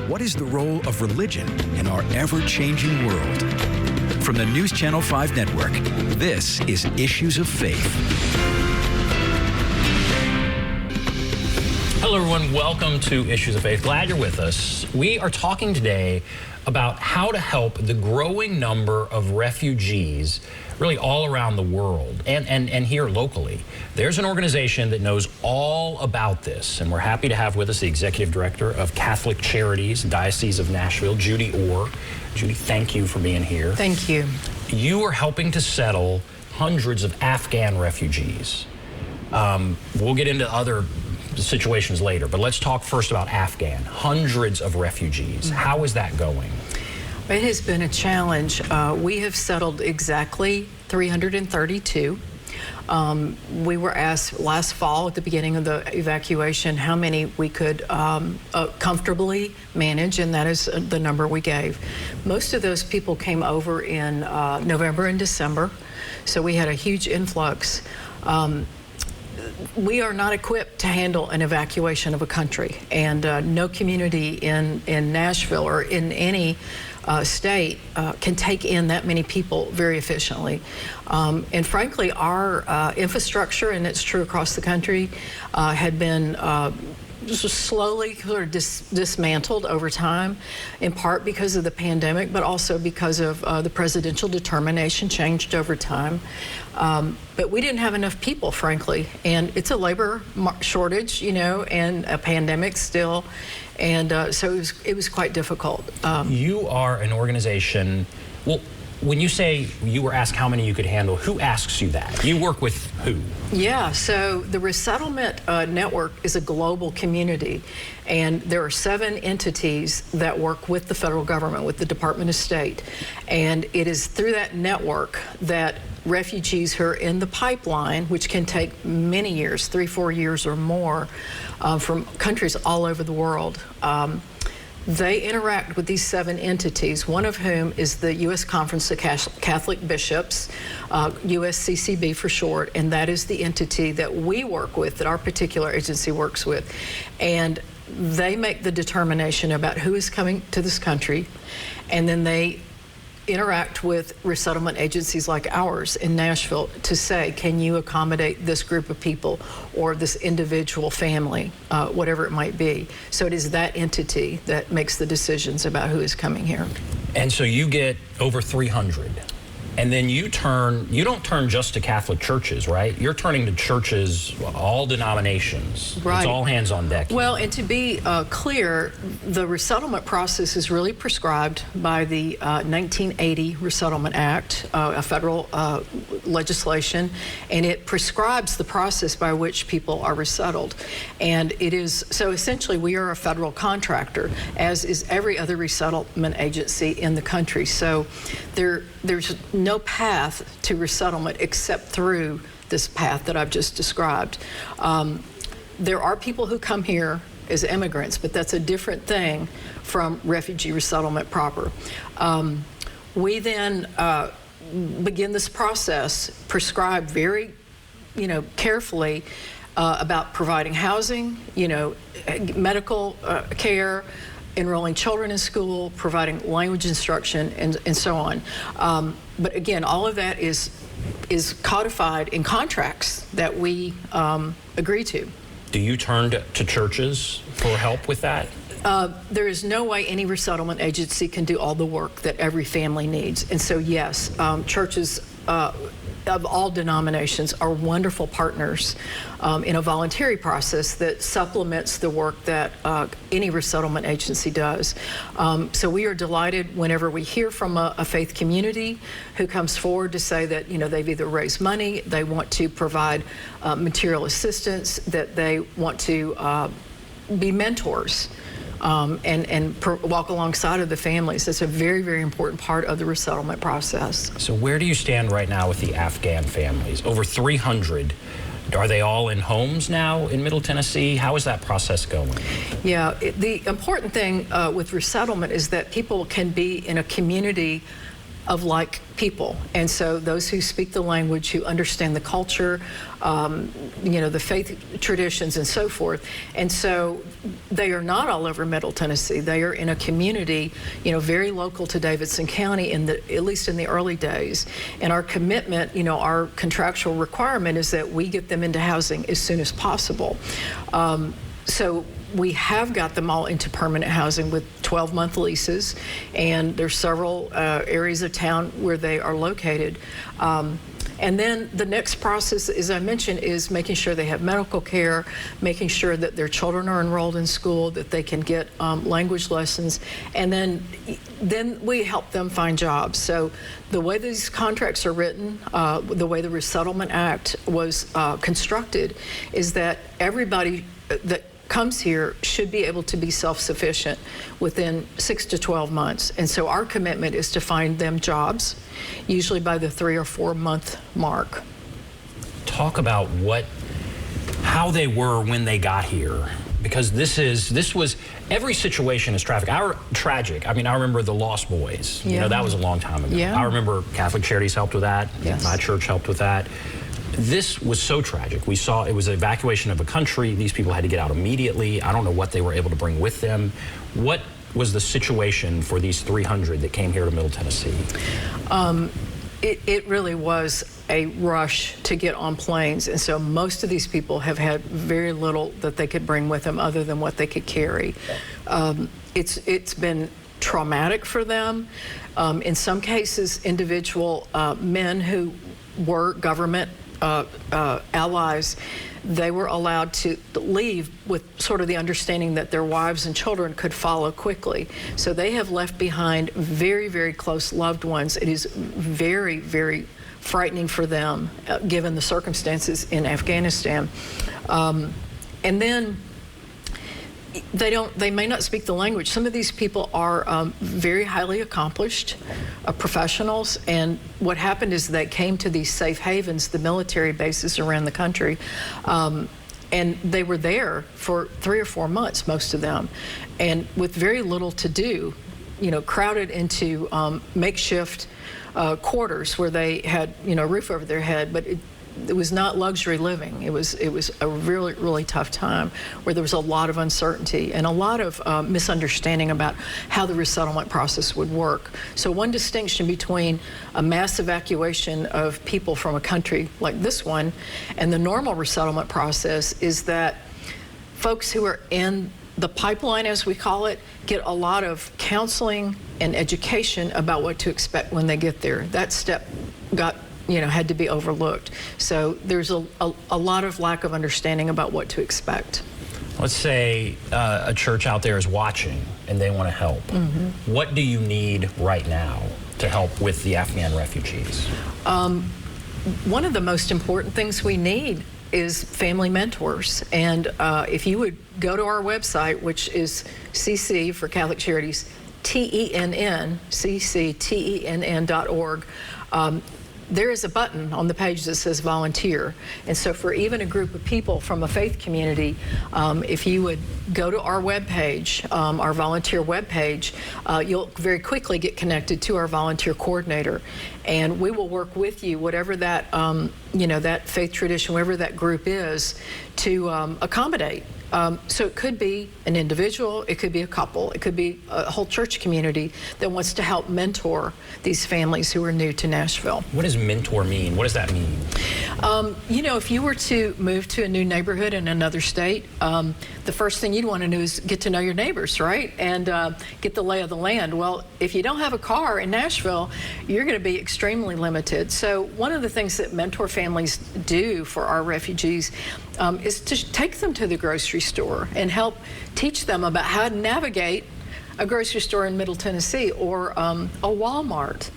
What is the role of religion in our ever-changing world? From the News Channel 5 network, this is Issues of Faith. Hello, everyone. Welcome to Issues of Faith. Glad you're with us. We are talking today about how to help the growing number of refugees really all around the world and here locally. There's an organization that knows all about this, and we're happy to have with us the Executive Director of Catholic Charities, Diocese of Nashville, Judy Orr. Judy, thank you for being here. Thank you. You are helping to settle hundreds of Afghan refugees. We'll get into other situations later, but let's talk first about Afghan. Hundreds of refugees. How is that going? It has been a challenge. We have settled exactly 332. We were asked last fall at the beginning of the evacuation how many we could comfortably manage, and that is the number we gave. Most of those people came over in November and December, so we had a huge influx. We are not equipped to handle an evacuation of a country, and no community in Nashville or in any state can take in that many people very efficiently. And frankly, our infrastructure, and it's true across the country, had been just slowly sort of dismantled over time, in part because of the pandemic, but also because of the presidential determination changed over time. But we didn't have enough people, frankly, and it's a labor shortage, you know, and a pandemic still, and so it was quite difficult. You are an organization, well, when you say you were asked how many you could handle, who asks you that? You work with who? Yeah, so the resettlement network is a global community, and there are 7 entities that work with the federal government, with the Department of State, and it is through that network that refugees who are in the pipeline, which can take many years, 3-4 years or more, from countries all over the world, they interact with these 7 entities, one of whom is the U.S. Conference of Catholic Bishops, USCCB for short, and that is the entity that we work with, that our particular agency works with. And they make the determination about who is coming to this country, and then they interact with resettlement agencies like ours in Nashville to say, can you accommodate this group of people or this individual family, whatever it might be. So it is that entity that makes the decisions about who is coming here. And so you get over 300. And then you don't turn just to Catholic churches, right? You're turning to churches, all denominations. Right. It's all hands on deck. Well, and to be clear, the resettlement process is really prescribed by the 1980 Resettlement Act, a federal legislation, and it prescribes the process by which people are resettled. And it is, so essentially we are a federal contractor, as is every other resettlement agency in the country. So there's no path to resettlement except through this path that I've just described. There are people who come here as immigrants, but that's a different thing from refugee resettlement proper. We then begin this process, prescribed very, carefully about providing housing, medical care, enrolling children in school, providing language instruction, and so on. But again, all of that is codified in contracts that we agree to. Do you turn to churches for help with that? There is no way any resettlement agency can do all the work that every family needs. And so yes, churches of all denominations are wonderful partners in a voluntary process that supplements the work that any resettlement agency does. So we are delighted whenever we hear from a faith community who comes forward to say that they've either raised money, they want to provide material assistance, that they want to be mentors and walk alongside of the families. That's a very, very important part of the resettlement process. So where do you stand right now with the Afghan families? Over 300. Are they all in homes now in Middle Tennessee? How is that process going? Yeah, the important thing with resettlement is that people can be in a community of like people. And so those who speak the language, who understand the culture, the faith traditions and so forth. And so they are not all over Middle Tennessee. They are in a community, very local to Davidson County, at least in the early days. And our commitment, our contractual requirement is that we get them into housing as soon as possible. So we have got them all into permanent housing with 12-month leases, and there's several areas of town where they are located. And then the next process, as I mentioned, is making sure they have medical care, making sure that their children are enrolled in school, that they can get language lessons, and then we help them find jobs. So the way these contracts are written, the way the Resettlement Act was constructed, is that everybody that comes here should be able to be self-sufficient within 6 to 12 months. And so our commitment is to find them jobs, usually by the 3 or 4 month mark. Talk about how they were when they got here, because this was every situation is tragic. I mean, I remember the Lost Boys. Yeah. That was a long time ago. Yeah. I remember Catholic Charities helped with that. Yes. My church helped with that. This was so tragic. We saw it was an evacuation of a country. These people had to get out immediately. I don't know what they were able to bring with them. What was the situation for these 300 that came here to Middle Tennessee? It really was a rush to get on planes, and so most of these people have had very little that they could bring with them other than what they could carry. It's been traumatic for them. In some cases, individual men who were government allies, they were allowed to leave with sort of the understanding that their wives and children could follow quickly. So they have left behind very, very close loved ones. It is very, very frightening for them, given the circumstances in Afghanistan. And then they may not speak the language. Some of these people are very highly accomplished professionals, and what happened is they came to these safe havens, the military bases around the country, and they were there for 3 or 4 months, most of them, and with very little to do, crowded into makeshift quarters where they had, a roof over their head, but it was not luxury living. It was a really, really tough time where there was a lot of uncertainty and a lot of misunderstanding about how the resettlement process would work. So one distinction between a mass evacuation of people from a country like this one and the normal resettlement process is that folks who are in the pipeline, as we call it, get a lot of counseling and education about what to expect when they get there. That step had to be overlooked. So there's a lot of lack of understanding about what to expect. Let's say a church out there is watching and they want to help. Mm-hmm. What do you need right now to help with the Afghan refugees? One of the most important things we need is family mentors. And if you would go to our website, which is CC for Catholic Charities, TENN.org, there is a button on the page that says volunteer. And so for even a group of people from a faith community, if you would go to our webpage, our volunteer webpage, you'll very quickly get connected to our volunteer coordinator. And we will work with you, whatever that, that faith tradition, whatever that group is, to accommodate. So it could be an individual, it could be a couple, it could be a whole church community that wants to help mentor these families who are new to Nashville. What does mentor mean? What does that mean? If you were to move to a new neighborhood in another state, the first thing you'd want to do is get to know your neighbors, right? And get the lay of the land. Well, if you don't have a car in Nashville, you're going to be extremely limited. So one of the things that mentor families do for our refugees is to take them to the grocery store and help teach them about how to navigate a grocery store in Middle Tennessee, or a Walmart,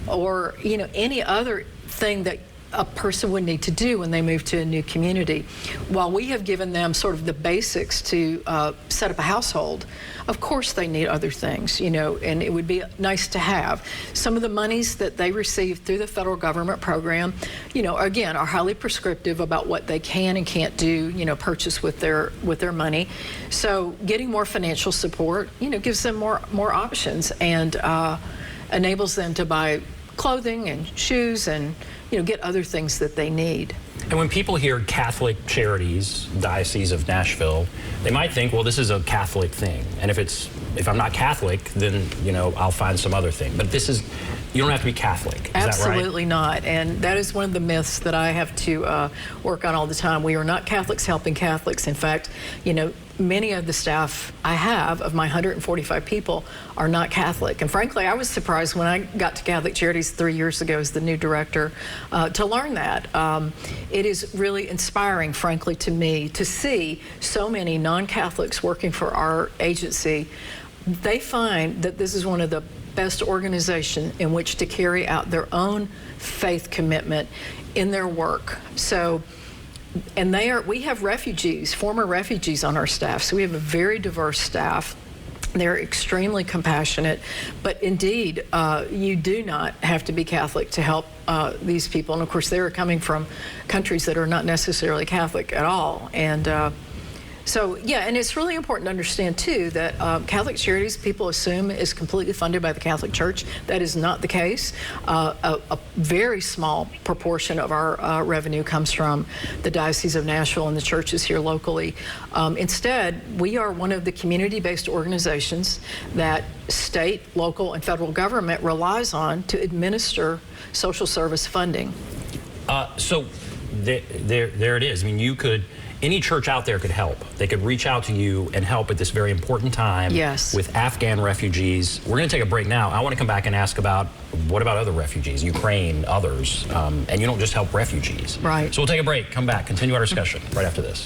or any other thing that a person would need to do when they move to a new community. While we have given them sort of the basics to set up a household, of course they need other things, and it would be nice to have. Some of the monies that they receive through the federal government program, again, are highly prescriptive about what they can and can't do, purchase with their money. So getting more financial support, gives them more options and enables them to buy clothing and shoes and, get other things that they need. And when people hear Catholic Charities, Diocese of Nashville, they might think, well, this is a Catholic thing. And if I'm not Catholic, then, I'll find some other thing. But you don't have to be Catholic. Is Absolutely that right? not. And that is one of the myths that I have to work on all the time. We are not Catholics helping Catholics. In fact, many of the staff I have, of my 145 people, are not Catholic. And frankly, I was surprised when I got to Catholic Charities 3 years ago as the new director to learn that. It is really inspiring, frankly, to me to see so many non-Catholics working for our agency. They find that this is one of the best organizations in which to carry out their own faith commitment in their work. So, and we have refugees, former refugees on our staff, so we have a very diverse staff. They're extremely compassionate, but indeed, you do not have to be Catholic to help these people. And of course, they're coming from countries that are not necessarily Catholic at all. And so, yeah, and it's really important to understand, too, that Catholic Charities, people assume, is completely funded by the Catholic Church. That is not the case. A very small proportion of our revenue comes from the Diocese of Nashville and the churches here locally. Instead, we are one of the community-based organizations that state, local, and federal government relies on to administer social service funding. So there it is. I mean, any church out there could help. They could reach out to you and help at this very important time with Afghan refugees. We're going to take a break now. I want to come back and ask about what about other refugees, Ukraine, others, and you don't just help refugees. Right. So we'll take a break, come back, continue our discussion right after this.